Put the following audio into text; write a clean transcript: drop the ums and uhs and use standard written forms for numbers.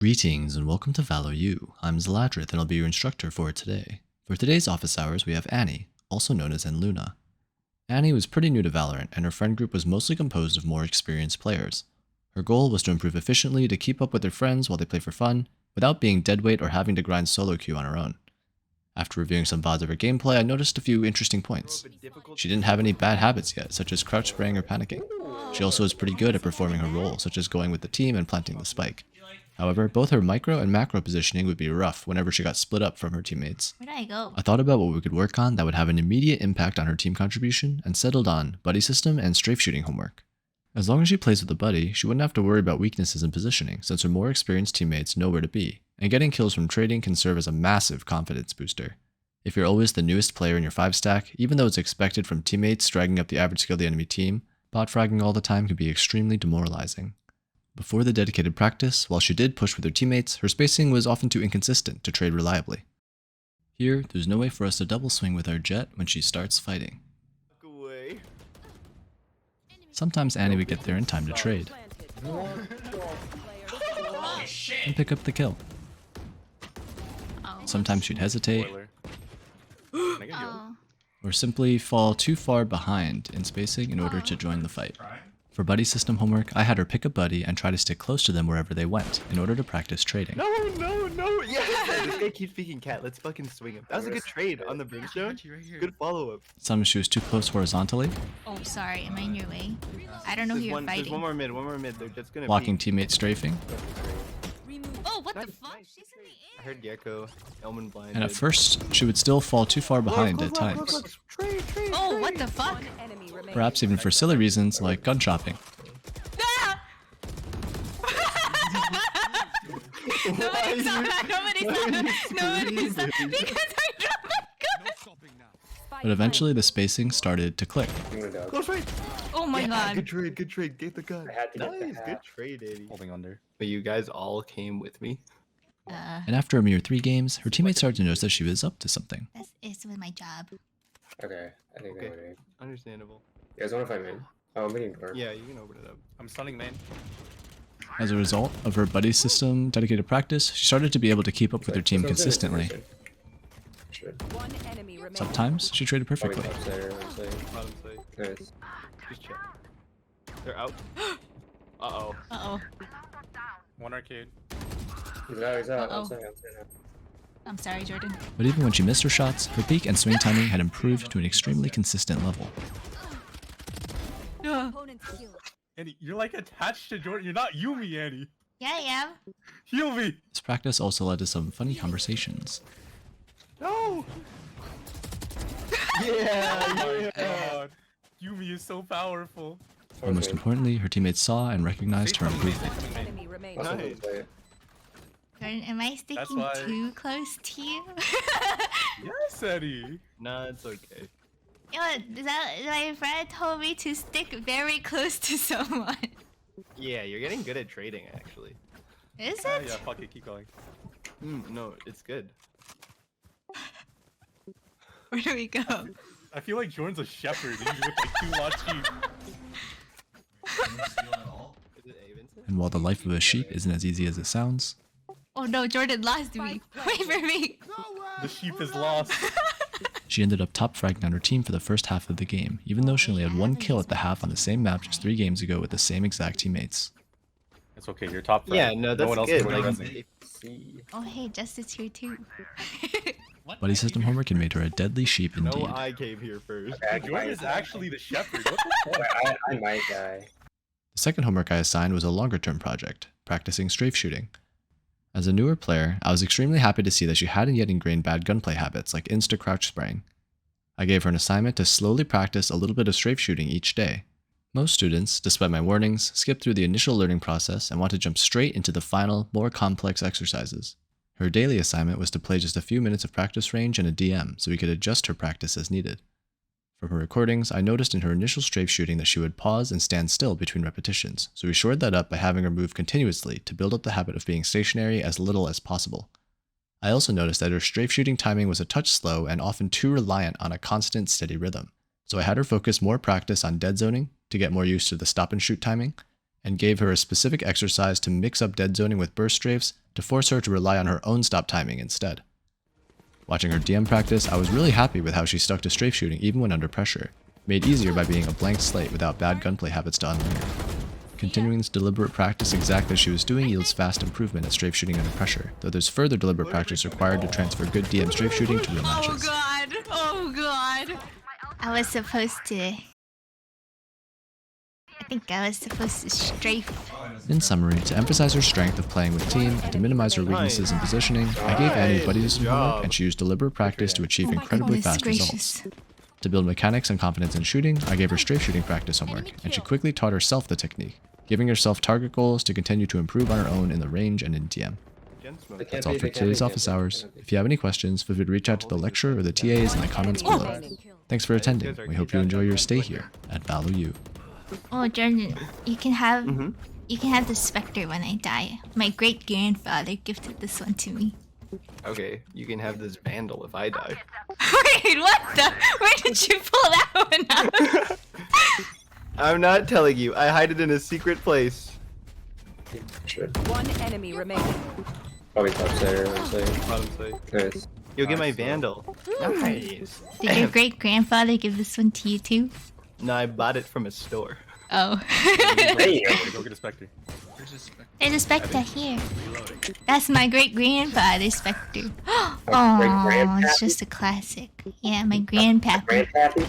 Greetings and welcome to ValoU. I'm Zaladrith and I'll be your instructor for today. For today's office hours, we have Annie, also known as Enluna. Annie was pretty new to Valorant and her friend group was mostly composed of more experienced players. Her goal was to improve efficiently to keep up with her friends while they play for fun, without being deadweight or having to grind solo queue on her own. After reviewing some VODs of her gameplay, I noticed a few interesting points. She didn't have any bad habits yet, such as crouch spraying or panicking. She also was pretty good at performing her role, such as going with the team and planting the spike. However, both her micro and macro positioning would be rough whenever she got split up from her teammates. Where did I go? I thought about what we could work on that would have an immediate impact on her team contribution and settled on buddy system and strafe shooting homework. As long as she plays with a buddy, she wouldn't have to worry about weaknesses in positioning since her more experienced teammates know where to be, and getting kills from trading can serve as a massive confidence booster. If you're always the newest player in your 5 stack, even though it's expected from teammates dragging up the average skill of the enemy team, bot fragging all the time can be extremely demoralizing. Before the dedicated practice, while she did push with her teammates, her spacing was often too inconsistent to trade reliably. Here, there's no way for us to double swing with our Jett when she starts fighting. Sometimes Annie would get there in time to trade, and pick up the kill. Sometimes she'd hesitate, or simply fall too far behind in spacing in order to join the fight. For buddy system homework, I had her pick a buddy and try to stick close to them wherever they went, in order to practice trading. No! Yes! This guy keeps speaking cat. Let's fucking swing him. That was a good trade on the brimstone. Good follow-up. Sometimes she was too close horizontally, Oh, sorry. Am I in your way? I don't know who you're There's fighting. one more mid. They're just gonna blocking peek. teammate strafing, Oh, what the Nice, fuck? nice. She's in the I air. heard Gecko. Elman blind. and at first, she would still fall too far behind at times. Trade. Oh, what the fuck? Perhaps even for silly reasons like gun shopping. Ah! Nobody saw that. Nobody saw that. Because I dropped my gun. But eventually the spacing started to click. Close right. Oh my god. Good trade. Get the gun. I had to get the Nice. hat. Good trade, Eddie. Holding under. But you guys all came with me. And after a mere 3 games, her teammates started to notice that she was up to something. That's it's with my job. Okay, I think Okay. I would. Understandable. You guys want to fight me? Oh, I'm meeting door. Yeah, you can open it up. I'm stunning main. As a result of her buddy system dedicated practice, she started to be able to keep up with her team consistently. Sometimes she traded perfectly. Bottom side. Nice. Just check. They're out. Uh-oh. Uh-oh. One arcade. He's out, he's out. Uh-oh. I'm saying now. I'm sorry, Jordan. But even when she missed her shots, her peak and swing timing had improved to an extremely consistent level. Annie, you're like attached to Jordan. You're not Yumi, Annie. Yeah, I am. Heal me. This practice also led to some funny conversations. No. Yeah. God. Yumi is so powerful. But most importantly, her teammates saw and recognized her improvement. Nice. Jordan, am I sticking why- too close to you? Yes, Eddie. Nah, it's okay. My friend told me to stick very close to someone. Yeah, you're getting good at trading, actually. Is Yeah, it? yeah, fuck it, keep going. No, it's good. Where do we go? I feel like Jordan's a shepherd. He's with like 2 lost sheep. Is it A, Vincent? And while the life of a sheep isn't as easy as it sounds, Oh no, Jordan lost me. Wait for me. The sheep is lost. she ended up top fragging on her team for the first half of the game, even though she only had 1 kill at the half on the same map just 3 games ago with the same exact teammates. It's okay, you're top Yeah, friend. no, that's one else good. is Like, resin. Oh hey, Justice here too. Buddy system homework had made her a deadly sheep no, indeed. I came here first. Jordan is actually the shepherd. What the fuck? I might die. The second homework I assigned was a longer term project, practicing strafe shooting. As a newer player, I was extremely happy to see that she hadn't yet ingrained bad gunplay habits like insta-crouch spraying. I gave her an assignment to slowly practice a little bit of strafe shooting each day. Most students, despite my warnings, skip through the initial learning process and want to jump straight into the final, more complex exercises. Her daily assignment was to play just a few minutes of practice range and a DM so we could adjust her practice as needed. From her recordings, I noticed in her initial strafe shooting that she would pause and stand still between repetitions, so we shored that up by having her move continuously to build up the habit of being stationary as little as possible. I also noticed that her strafe shooting timing was a touch slow and often too reliant on a constant, steady rhythm, so I had her focus more practice on dead zoning to get more used to the stop and shoot timing, and gave her a specific exercise to mix up dead zoning with burst strafes to force her to rely on her own stop timing instead. Watching her DM practice, I was really happy with how she stuck to strafe shooting even when under pressure, made easier by being a blank slate without bad gunplay habits to unlearn. Continuing this deliberate practice exactly as she was doing yields fast improvement at strafe shooting under pressure, though there's further deliberate practice required to transfer good DM strafe shooting to real matches. Oh god! Oh god! I was supposed to... I think I was supposed to strafe. In summary, to emphasize her strength of playing with team and to minimize her weaknesses in positioning, I gave Annie buddy some homework and she used deliberate practice to achieve incredibly fast results. To build mechanics and confidence in shooting, I gave her strafe shooting practice homework, and she quickly taught herself the technique, giving herself target goals to continue to improve on her own in the range and in DM. That's all for today's office hours. If you have any questions, feel free to reach out to the lecturer or the TAs in the comments below. Thanks for attending. We hope you enjoy your stay here at Value U. Oh, Jordan, you can have the Spectre when I die. My great grandfather gifted this one to me. Okay, you can have this Vandal if I die. Wait, what the? Where did you pull that one out? I'm not telling you. I hide it in a secret place. Should. One enemy remaining. Probably top center, honestly. Honestly. Nice. You'll get my Vandal. Nice. Did your great grandfather give this one to you too? No, I bought it from a store. Oh. Hey, Go get a Spectre. There's a Spectre here. That's my great grandfather's Spectre. Oh, great-grandpappy? it's just a classic. Yeah, my grandpappy. Grandpappy?